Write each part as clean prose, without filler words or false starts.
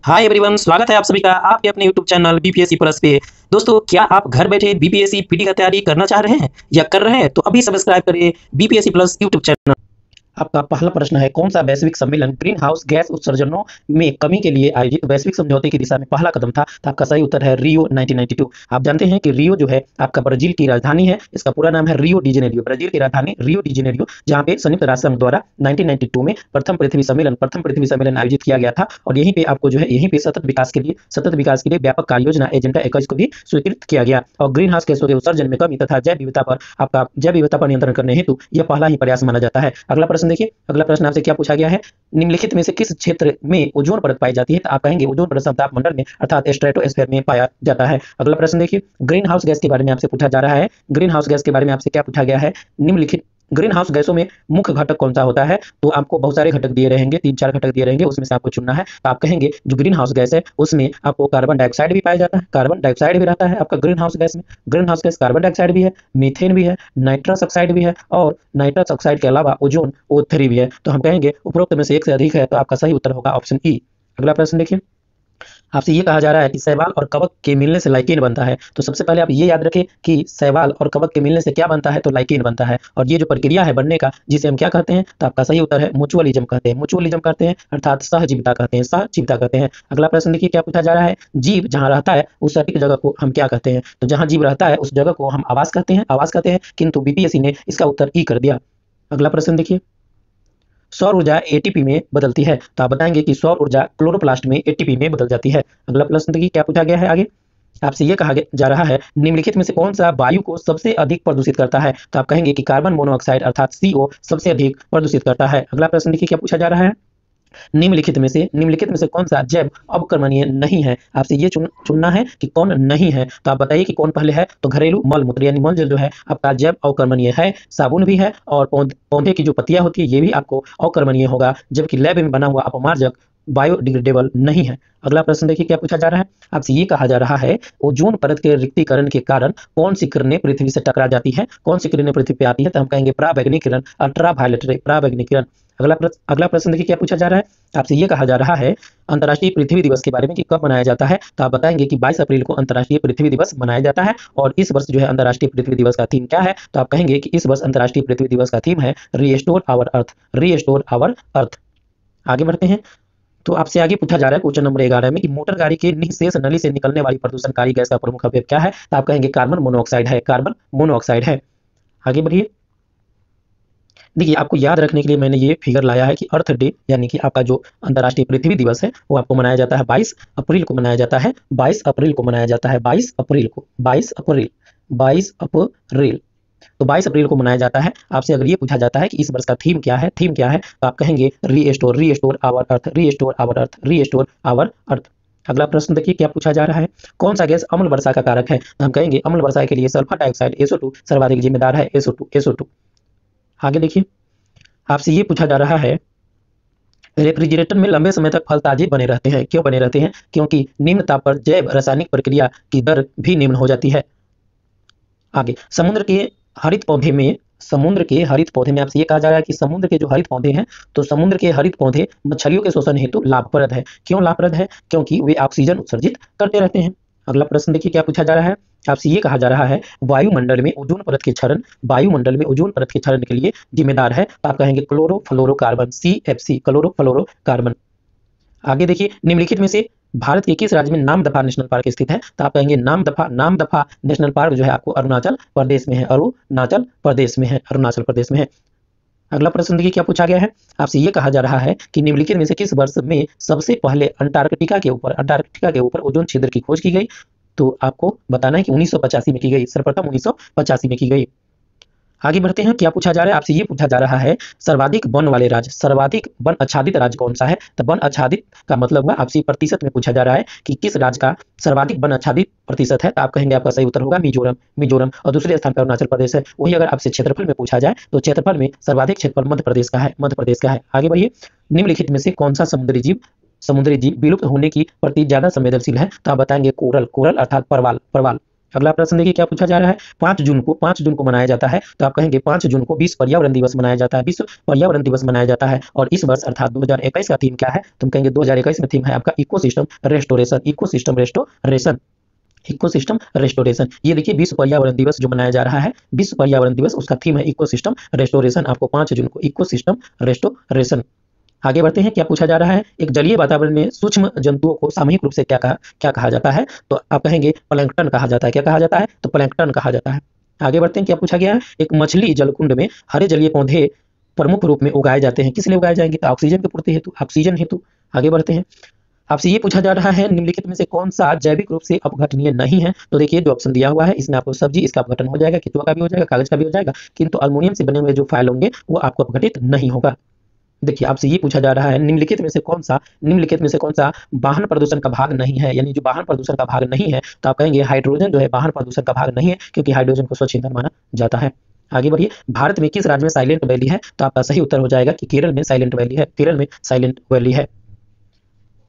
Hi everyone, स्वागत है आप सभी का आपके अपने यूट्यूब चैनल बीपीएससी प्लस पे। दोस्तों, क्या आप घर बैठे बीपीएससी पीटी का तैयारी करना चाह रहे हैं या कर रहे हैं? तो अभी सब्सक्राइब करिए बीपीएससी प्लस यूट्यूब चैनल। आपका पहला प्रश्न है, कौन सा वैश्विक सम्मेलन ग्रीन हाउस गैस उत्सर्जनों में कमी के लिए आयोजित वैश्विक समझौते की दिशा में पहला कदम था? तो आपका सही उत्तर है रियो 1992। आप जानते हैं कि रियो जो है आपका ब्राजील की राजधानी है। इसका पूरा नाम है रियो डी जेनेरियो। ब्राजील की राजधानी रियो डी जेनेरियो, जहाँ पे संयुक्त राष्ट्र संघ द्वारा 1992 में प्रथम पृथ्वी सम्मेलन आयोजित किया गया था। और यहीं पे आपको जो है यहीं पे सतत विकास के लिए व्यापक कार्य योजना एजेंडा 21 को भी स्वीकृत किया गया। और ग्रीन हाउस गैसों के उत्सर्जन में कमी तथा जैव विविधता पर नियंत्रण करने हेतु यह पहला ही प्रयास माना जाता है। अगला प्रश्न देखिए। अगला प्रश्न आपसे क्या पूछा गया है, निम्नलिखित में से किस क्षेत्र में ओजोन परत पाई जाती है? तो आप कहेंगे ओजोन परत तापमंडल में अर्थात स्ट्रेटोस्फीयर में पाया जाता है। अगला प्रश्न देखिए, ग्रीन हाउस गैस के बारे में आपसे पूछा जा रहा है। ग्रीन हाउस गैस के बारे में आपसे क्या पूछा गया है, निम्नलिखित ग्रीन हाउस गैसों में मुख्य घटक कौन सा होता है? तो आपको बहुत सारे घटक दिए रहेंगे, 3-4 घटक दिए रहेंगे, उसमें से आपको चुनना है। तो आप कहेंगे जो ग्रीन हाउस गैस है उसमें आपको कार्बन डाइऑक्साइड भी पाया जाता है, कार्बन डाइऑक्साइड भी रहता है आपका ग्रीन हाउस गैस में। Green house gas carbon dioxide भी है, मीथेन भी है, नाइट्रस ऑक्साइड भी है, और नाइट्रस ऑक्साइड के अलावा ओजोन O3 भी है। तो हम कहेंगे उपरोक्त में से एक से अधिक है, तो आपका सही उत्तर होगा ऑप्शन ई। अगला प्रश्न देखिए, आपसे ये कहा जा रहा है कि शैवाल और कवक के मिलने से लाइकेन बनता है। तो सबसे पहले आप ये याद रखें कि शैवाल और कवक के मिलने से क्या बनता है, तो लाइकेन बनता है। और ये जो प्रक्रिया है बनने का, जिसे हम क्या कहते हैं, तो आपका सही उत्तर है म्यूचुअलिज्म कहते हैं। म्यूचुअलिज्म कहते हैं अर्थात सहजीविता कहते हैं, सहजीविता कहते हैं। अगला प्रश्न देखिए क्या पूछा जा रहा है, जीव जहाँ रहता है उस सटीक जगह को हम क्या कहते हैं? तो जहाँ जीव रहता है उस जगह को हम आवास कहते हैं, किंतु बीपीएससी ने इसका उत्तर ई कर दिया। अगला प्रश्न देखिए, सौर ऊर्जा एटीपी में बदलती है। तो आप बताएंगे कि सौर ऊर्जा क्लोरोप्लास्ट में एटीपी में बदल जाती है। अगला प्रश्न देखिए क्या पूछा गया है आगे, आपसे ये कहा जा रहा है निम्नलिखित में से कौन सा वायु को सबसे अधिक प्रदूषित करता है? तो आप कहेंगे कि कार्बन मोनोऑक्साइड अर्थात CO सबसे अधिक प्रदूषित करता है। अगला प्रश्न देखिए क्या पूछा जा रहा है, निम्नलिखित में से कौन सा जैव अवक्रमणीय नहीं है? आपसे ये चुनना है कि कौन नहीं है। तो आप बताइए कि कौन पहले है, तो घरेलू मल मूत्र यानी मल जो है आपका जैव अवक्रमणीय है, साबुन भी है, और पौधे की जो पत्तियां होती है ये भी आपको अवक्रमणीय होगा, जबकि लैब में बना हुआ अपमार्जक बायोडिग्रेडेबल नहीं है। अगला प्रश्न देखिए क्या पूछा जा रहा है, आपसे ये कहा जा रहा है ओजोन परत के रिक्तीकरण के कारण कौन सी किरणें पृथ्वी से टकरा जाती है, कौन सी किरणें पृथ्वी पे आती है? तो हम कहेंगे पराबैंगनी किरण, अल्ट्रावायलेट रे, पराबैंगनी किरण। अगला प्रश्न देखिए क्या पूछा जा रहा है, आपसे ये कहा जा रहा है अंतर्राष्ट्रीय पृथ्वी दिवस के बारे में कि कब मनाया जाता है? तो आप बताएंगे कि 22 अप्रैल को अंतर्राष्ट्रीय पृथ्वी दिवस मनाया जाता है। और इस वर्ष जो है अंतर्राष्ट्रीय पृथ्वी दिवस का थीम क्या है? तो आप कहेंगे कि इस वर्ष अंतर्राष्ट्रीय पृथ्वी दिवस का थीम है restore our earth, restore our earth. आगे बढ़ते हैं, तो आपसे आगे पूछा जा रहा है क्वेश्चन नंबर 11 में कि मोटर गाड़ी के निःशेष नली से निकलने वाली प्रदूषणकारी गैस का प्रमुख अवयव क्या है? तो आप कहेंगे कार्बन मोनोऑक्साइड है, कार्बन मोनोऑक्साइड है। आगे बढ़िए, देखिए आपको याद रखने के लिए मैंने ये फिगर लाया है कि अर्थ डे यानी कि आपका जो अंतर्राष्ट्रीय पृथ्वी दिवस है वो आपको मनाया जाता है 22 अप्रैल को मनाया जाता है, 22 अप्रैल को मनाया जाता है, 22 अप्रैल को, 22 अप्रैल, 22 अप्रैल, तो 22 अप्रैल को मनाया जाता है। आपसे अगर ये पूछा जाता है कि इस वर्ष का थीम क्या है, तो आप कहेंगे restore, restore our earth, restore our earth, restore our earth. अगला प्रश्न देखिए क्या पूछा जा रहा है, कौन सा गैस अम्ल वर्षा का कारक है? हम कहेंगे अम्ल वर्षा के लिए सल्फर डाइऑक्साइड SO2 सर्वाधिक जिम्मेदार है, SO2। आगे देखिए, आपसे ये पूछा जा रहा है रेफ्रिजरेटर में लंबे समय तक फल ताजे बने रहते हैं, क्यों बने रहते हैं? क्योंकि निम्न ताप पर जैव रासायनिक प्रक्रिया की दर भी निम्न हो जाती है। आगे, समुद्र के हरित पौधे में आपसे ये कहा जा रहा है कि समुद्र के जो हरित पौधे हैं, तो समुद्र के हरित पौधे मछलियों के शोषण हेतु लाभप्रद है। क्यों लाभप्रद है? क्योंकि वे ऑक्सीजन उत्सर्जित करते रहते हैं। अगला प्रश्न देखिए क्या पूछा जा रहा है, आपसे ये कहा जा रहा है वायुमंडल में ओजोन परत के क्षरण के लिए जिम्मेदार है। तो आप कहेंगे क्लोरोफ्लोरोकार्बन, CFC, क्लोरोफ्लोरोकार्बन। आगे देखिए, निम्नलिखित में से भारत के किस राज्य में नामदफा नेशनल पार्क स्थित है? तो आप कहेंगे नामदफा नेशनल पार्क जो है आपको अरुणाचल प्रदेश में है, अरुणाचल प्रदेश में है। अगला प्रश्न देखिए क्या पूछा गया है, आपसे ये कहा जा रहा है कि निम्नलिखित में से किस वर्ष में सबसे पहले अंटार्कटिका के ऊपर ओजोन छिद्र की खोज की गई? तो आपको बताना है कि 1985 में की गई, सर्वप्रथम 1985 में की गई। आगे बढ़ते हैं, क्या पूछा जा रहा है, आपसे ये पूछा जा रहा है सर्वाधिक वन आच्छादित राज्य कौन सा है? तो वन आच्छादित का मतलब हुआ, आपसे प्रतिशत में पूछा जा रहा है कि किस राज्य का सर्वाधिक वन आच्छादित प्रतिशत है? तो आप कहेंगे आपका सही उत्तर होगा मिजोरम, और दूसरे स्थान पर अरुणाचल प्रदेश है। वही अगर आपसे क्षेत्रफल में पूछा जाए तो क्षेत्रफल में सर्वाधिक क्षेत्रफल मध्य प्रदेश का है। आगे बढ़िए, निम्नलिखित में से कौन सा समुद्री जीव विलुप्त होने की प्रति ज्यादा संवेदनशील है? तो आप बताएंगे कोरल अर्थात परवाल। अगला प्रश्न देखिए क्या पूछा जा रहा है। 5 जून को मनाया जाता है, तो आप कहेंगे 5 जून को विश्व पर्यावरण दिवस मनाया जाता है, विश्व पर्यावरण दिवस मनाया जाता है। और इस वर्ष अर्थात 2021 का थीम क्या है, तुम कहेंगे 2021 में थीम है आपका ecosystem restoration, ecosystem restoration, ecosystem restoration. ये देखिए विश्व पर्यावरण दिवस जो मनाया जा रहा है, विश्व पर्यावरण दिवस, उसका थीम है इकोसिस्टम रेस्टोरेशन, आपको 5 जून को इकोसिस्टम रेस्टोरेशन। आगे बढ़ते हैं, क्या पूछा जा रहा है। एक जलीय वातावरण में सूक्ष्म जंतुओं को सामूहिक रूप से क्या कहा जाता है, तो आप कहेंगे प्लैंकटन कहा जाता है। क्या कहा जाता है, तो प्लैंकटन कहा जाता है। आगे बढ़ते हैं, क्या पूछा गया है। एक मछली जलकुंड में हरे जलीय पौधे प्रमुख रूप में उगाए जाते हैं, किस लिए उगाए जाएंगे, तो ऑक्सीजन की पूर्ति हेतु, ऑक्सीजन हेतु। आगे बढ़ते हैं, आपसे ये पूछा जा रहा है निम्नलिखित में से कौन सा जैविक रूप से अपघटनीय नहीं है, तो देखिए जो ऑप्शन दिया हुआ है इसमें आपको सब्जी, इसका अपघटन हो जाएगा, केचुआ का भी हो जाएगा, कागज का भी हो जाएगा, किंतु अल्मुनियम से बने हुए जो फाइल होंगे वो आपको अपघटित नहीं होगा। देखिए आपसे ये पूछा जा रहा है निम्नलिखित में से कौन सा वाहन प्रदूषण का भाग नहीं है, यानी जो वाहन प्रदूषण का भाग नहीं है, तो आप कहेंगे हाइड्रोजन जो है वाहन प्रदूषण का भाग नहीं है, क्योंकि हाइड्रोजन को स्वच्छ ईंधन माना जाता है। आगे बढ़िए, भारत में किस राज्य में साइलेंट वैली है, तो आपका सही उत्तर हो जाएगा कि केरल में साइलेंट वैली है, केरल में साइलेंट वैली है।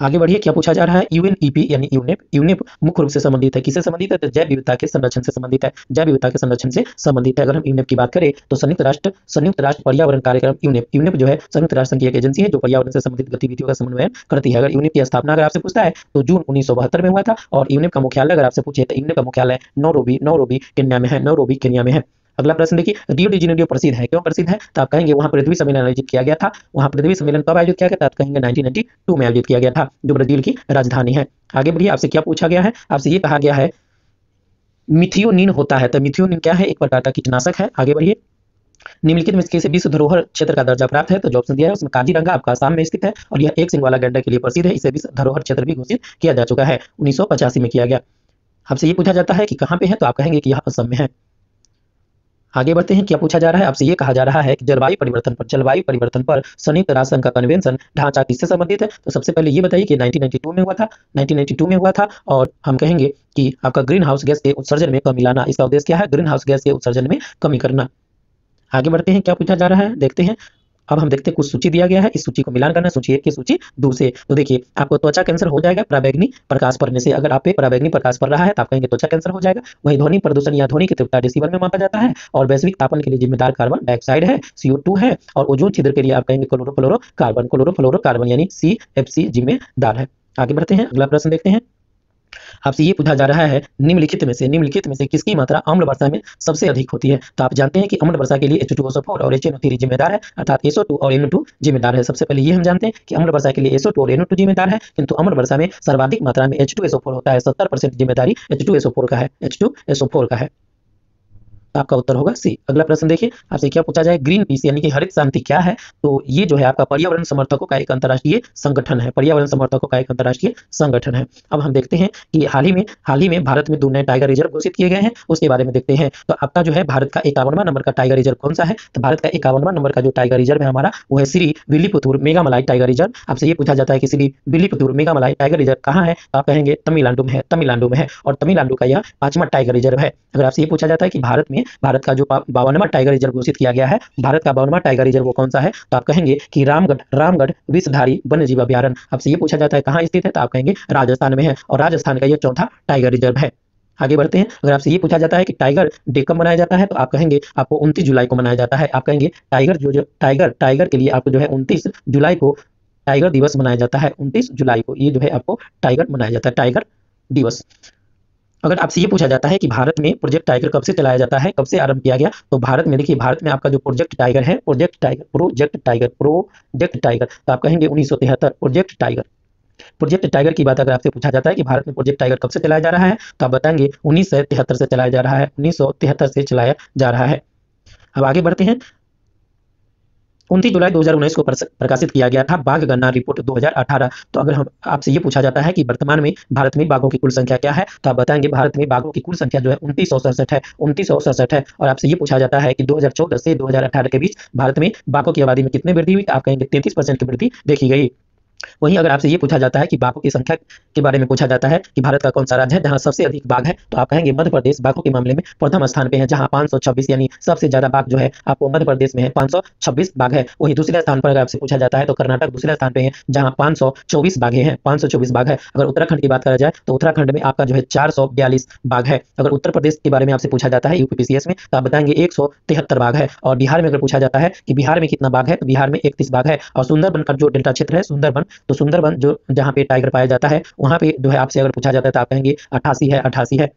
आगे बढ़िए, क्या पूछा जा रहा है। यूएनईपी यानी यूनेप मुख्य रूप से संबंधित है, किससे संबंधित है, तो जैव विविधता के संरक्षण से संबंधित है, जैव विविधता के संरक्षण से संबंधित है। अगर हम यूनेप की बात करें तो संयुक्त राष्ट्र पर्यावरण कार्यक्रम यूनेप जो है संयुक्त राष्ट्र संघ की एक एजेंसी है जो पर्यावरण से संबंधित गतिविधियों का समन्वय करती है। अगर यूनेप की स्थापना अगर आपसे पूछता है तो जून 1972 में हुआ था, और यूनेप का मुख्यालय अगर आपसे पूछे तो यूनेप का मुख्यालय नैरोबी केन्या में है, नैरोबी केन्या में है। अगला प्रश्न देखिए, रियो डी जेनेरियो प्रसिद्ध है, क्यों प्रसिद्ध है, तो आप कहेंगे वहां पृथ्वी सम्मेलन आयोजित किया गया था। वहां पृथ्वी सम्मेलन कब आयोजित किया गया था, आप कहेंगे 1992 में आयोजित किया गया था, जो ब्राजील की राजधानी है। आगे बढ़िए, आपसे क्या पूछा गया है, आपसे ये कहा गया है मिथियोनिन होता है, तो मिथियोनिन क्या है, एक प्रकार का कीटनाशक है। आगे बढ़िए, निम्नलिखित में से विश्व धरोहर क्षेत्र का दर्जा प्राप्त है, तो जो ऑप्शन दिया है उसमें काजीरंगा आपका असम में स्थित है, और यह एक सिंग वाला गैंडर के लिए प्रसिद्ध है। इसे विश्व धरोहर क्षेत्र भी घोषित किया जा चुका है, 1985 में किया गया। आपसे ये पूछा जाता है कि कहाँ पे है, तो आप कहेंगे कि यह असम में है। आगे बढ़ते हैं, क्या पूछा जा रहा है, आपसे ये कहा जा रहा है कि जलवायु परिवर्तन पर संयुक्त राष्ट्र संघ का कन्वेंशन ढांचा किससे संबंधित है, तो सबसे पहले ये बताइए कि 1992 में हुआ था, 1992 में हुआ था। और हम कहेंगे कि आपका ग्रीन हाउस गैस के उत्सर्जन में कमी लाना, इसका उद्देश्य क्या है, ग्रीन हाउस गैस के उत्सर्जन में कमी करना। आगे बढ़ते हैं, क्या पूछा जा रहा है, देखते हैं। अब हम देखते हैं, कुछ सूची दिया गया है, इस सूची को मिलान करना, सूची 1 की सूची 2 से। तो देखिए आपको त्वचा कैंसर हो जाएगा पराबैंगनी प्रकाश पड़ने से, अगर आप पे पराबैंगनी प्रकाश पड़ रहा है तो आप कहेंगे त्वचा कैंसर हो जाएगा। वही ध्वनि प्रदूषण या ध्वनि की तीव्रता डेसिबल में मापा जाता है, और वैश्विक तापन के लिए जिम्मेदार कार्बन डाइऑक्साइड है, CO2 है, और ओजोन छिद्र के लिए आप कहेंगे क्लोरोफ्लोरोकार्बन यानी CFC जिम्मेदार है। आगे बढ़ते हैं, अगला प्रश्न देखते हैं। आपसे ये पूछा जा रहा है निम्नलिखित में से किसकी मात्रा अम्ल वर्षा में सबसे अधिक होती है, तो आप जानते हैं कि अम्ल वर्षा के लिए H2SO4 और HNO3 जिम्मेदार है, अर्थात SO2 और NO2 जिम्मेदार है। सबसे पहले ये हम जानते हैं कि अम्ल वर्षा के लिए SO2 और NO2 जिम्मेदार है, किंतु अम्ल वर्षा में सर्वाधिक मात्रा में H2SO4 होता है, 70% जिम्मेदारी H2SO4 का है। आपका उत्तर होगा सी। अगला प्रश्न देखिए, आपसे क्या पूछा जाए, ग्रीन पीस यानी कि हरित क्रांति क्या है, तो ये जो है आपका पर्यावरण समर्थकों का एक अंतर्राष्ट्रीय संगठन है, पर्यावरण समर्थकों का एक अंतर्राष्ट्रीय संगठन है। अब हम देखते हैं कि हाल ही में भारत में 2 नए टाइगर रिजर्व घोषित किए गए हैं, उसके बारे में देखते हैं। तो आपका जो है भारत का 51वां नंबर का टाइगर रिजर्व कौन सा है, तो भारत का 51वां नंबर का जो टाइगर रिजर्व है हमारा, वो है श्री विल्लीपुतूर मेघामलाई टाइगर रिजर्व। आपसे ये पूछा जाता है कि श्री विल्लीपुतूर मेघामलाई टाइगर रिजर्व कहाँ है, तो आप कहेंगे तमिलनाडु में है, और तमिलनाडु का यह 5वां टाइगर रिजर्व है। अगर आपसे ये पूछा जाता है कि भारत का जो 52वां टाइगर रिजर्व घोषित किया गया है, भारत का 52वां टाइगर रिजर्व वो कौन सा है, तो आप कहेंगे कि रामगढ़ विषधारी वन्यजीव अभयारण्य। आपसे ये पूछा जाता है कहाँ स्थित है, तो आप कहेंगे राजस्थान में है, और राजस्थान का यह 4था टाइगर रिजर्व है। आगे बढ़ते हैं, अगर आपसे ये पूछा जाता है कि टाइगर डे कब मनाया जाता है, तो आप कहेंगे आपको 29 जुलाई को मनाया जाता है। आप कहेंगे टाइगर के लिए आपको जो है 29 जुलाई को टाइगर दिवस मनाया जाता है, 29 जुलाई को ये जो है आपको टाइगर मनाया जाता है, टाइगर दिवस। अगर आपसे ये पूछा जाता है कि भारत में प्रोजेक्ट टाइगर कब से चलाया जाता है, कब से आरंभ किया गया, तो भारत में देखिए, भारत में आपका जो प्रोजेक्ट टाइगर है, प्रोजेक्ट टाइगर, तो आप कहेंगे 1973 प्रोजेक्ट टाइगर की बात अगर आपसे पूछा जाता है कि भारत में प्रोजेक्ट टाइगर कब से चलाया जा रहा है, तो आप बताएंगे 1973 से चलाया जा रहा है, 1973 से चलाया जा रहा है। अब आगे बढ़ते हैं, 29 जुलाई 2019 को प्रकाशित किया गया था बाघ गणना रिपोर्ट 2018। तो अगर हम आपसे ये पूछा जाता है कि वर्तमान में भारत में बाघों की कुल संख्या क्या है, तो आप बताएंगे भारत में बाघों की कुल संख्या जो है 2967 है। और आपसे ये पूछा जाता है कि 2014 से 2018 के बीच भारत में बाघों की आबादी में कितनी वृद्धि हुई, तो आप कहेंगे 33% की वृद्धि देखी गई। वहीं अगर आपसे ये पूछा जाता है कि बाघों की संख्या के बारे में पूछा जाता है कि भारत का कौन सा राज्य है जहां सबसे अधिक बाघ है, तो आप कहेंगे मध्य प्रदेश बाघों के मामले में प्रथम स्थान पे है, जहां 526 यानी सबसे ज्यादा बाघ जो है आपको मध्य प्रदेश में है, 526 बाघ है। वहीं दूसरे स्थान पर अगर आपसे पूछा जाता है तो कर्नाटक दूसरे स्थान पे है, जहां 524 बाघे हैं, 524 बाघ है। अगर उत्तराखंड की बात करा जाए तो उत्तराखंड में आपका जो है 442 बाघ है। अगर उत्तर प्रदेश के बारे में आपसे पूछा जाता है यूपीपीसीएस में, तो आप बताएंगे 173 बाघ है। और बिहार में अगर पूछा जाता है कि बिहार में कितना बाघ है, तो बिहार में 31 बाघ है। और सुंदरबन का जो डेल्टा क्षेत्र है सुंदरबन, तो सुंदरबन जो जहाँ पे टाइगर पाया जाता है वहाँ पे जो है आपसे अगर पूछा जाता है तो आप कहेंगे 88 है, 88 है।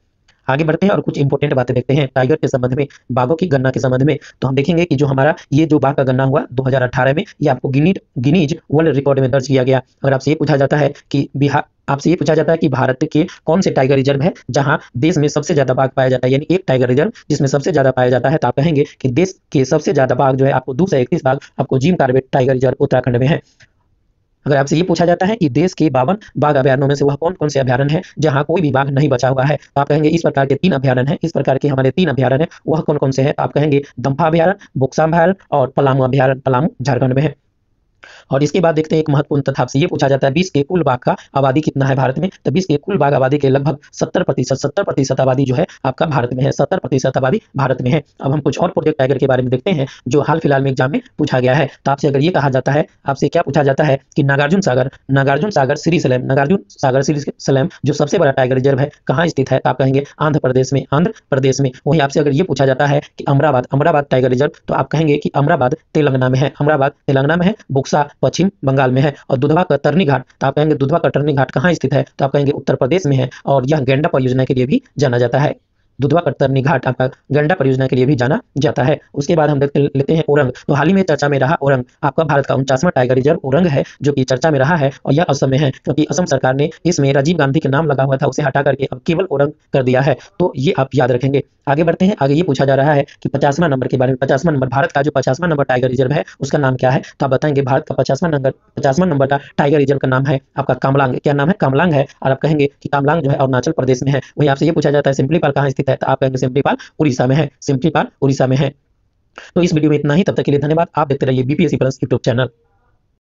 आगे बढ़ते हैं और कुछ इंपॉर्टेंट बातें देखते हैं टाइगर के संबंध में, बाघों की गणना के संबंध में। तो हम देखेंगे कि जो हमारा ये जो बाघ का गणना हुआ 2018 में, ये आपको गिनीज वर्ल्ड रिकॉर्ड में दर्ज किया गया। अगर आपसे ये पूछा जाता है कि आपसे ये पूछा जाता है कि भारत के कौन से टाइगर रिजर्व है जहां देश में सबसे ज्यादा बाघ पाया जाता है, यानी एक टाइगर रिजर्व जिसमें सबसे ज्यादा पाया जाता है, तो आप कहेंगे कि देश के सबसे ज्यादा बाघ जो है आपको 231 बाघ आपको Jim Corbett tiger reserve Uttarakhand में है। अगर आपसे ये पूछा जाता है कि देश के 52 बाघ अभयारण्यों में से वह कौन कौन से अभयारण्य है जहां कोई भी बाघ नहीं बचा हुआ है, तो आप कहेंगे इस प्रकार के 3 अभयारण्य हैं, इस प्रकार के हमारे 3 अभयारण्य हैं, वह कौन कौन से हैं, आप कहेंगे दम्फा अभयारण्य, बोक्सा अभयारण्य और पलामू अभयारण्य, पलामू झारखंड में है। और इसके बाद देखते हैं एक महत्वपूर्ण तथ्य, आपसे ये पूछा जाता है 20 के कुल बाघ का आबादी कितना है भारत में, तो 20 के कुल बाघ आबादी के लगभग 70% आबादी जो है आपका भारत में है, 70% आबादी भारत में है। अब हम कुछ और प्रोजेक्ट टाइगर के बारे में देखते हैं जो हाल फिलहाल में एग्जाम में पूछा गया है। तो आपसे अगर ये कहा जाता है, आपसे क्या पूछा जाता है कि नागार्जुन सागर श्रीशैलम जो सबसे बड़ा टाइगर रिजर्व है कहाँ स्थित है, तो आप कहेंगे आंध्र प्रदेश में। वहीं आपसे अगर ये पूछा जाता है कि अमराबाद टाइगर रिजर्व, तो आप कहेंगे कि अमराबाद तेलंगाना में है, बुक्सा पश्चिम बंगाल में है। और दुधवा कतरनी घाट, तो आप कहेंगे दुधवा कतरनी घाट कहाँ स्थित है, तो आप कहेंगे उत्तर प्रदेश में है। और यह गैंडा परियोजना के लिए भी जाना जाता है, दुधवा कतरनी घाट आपका गैंडा परियोजना के लिए भी जाना जाता है। उसके बाद हम लेते हैं ओरंग। तो हाल ही में चर्चा में रहा ओरंग, आपका भारत का 49वां टाइगर रिजर्व ओरंग है जो कि चर्चा में रहा है, और यह असम में है क्योंकि असम सरकार ने इसमें राजीव गांधी के नाम लगा हुआ था, उसे हटा करके अब केवल ओरंग कर दिया है। तो ये आप याद रखेंगे। आगे बढ़ते हैं, आगे ये पूछा जा रहा है कि 50वां नंबर के बारे में। 50वां नंबर, भारत का जो 50वां नंबर टाइगर रिजर्व है उसका नाम क्या है, तो आप बताएंगे भारत का 50वां नंबर का टाइगर रिजर्व का नाम है आपका कामलांग। क्या नाम है, कामलांग है। और आप कहेंगे कि कामलांग जो है अरुणाचल प्रदेश में है। वहीं आपसे ये पूछा जाता है सिम्पलीपाल कहाँ स्थित है, तो आप कहेंगे सिम्पलीपाल उड़ीसा में है, सिम्पलीपाल उड़ीसा में है। तो इस वीडियो में इतना ही, तब तक के लिए धन्यवाद। आप देखते रहिए बीपीएससी प्लस यूट्यूब चैनल।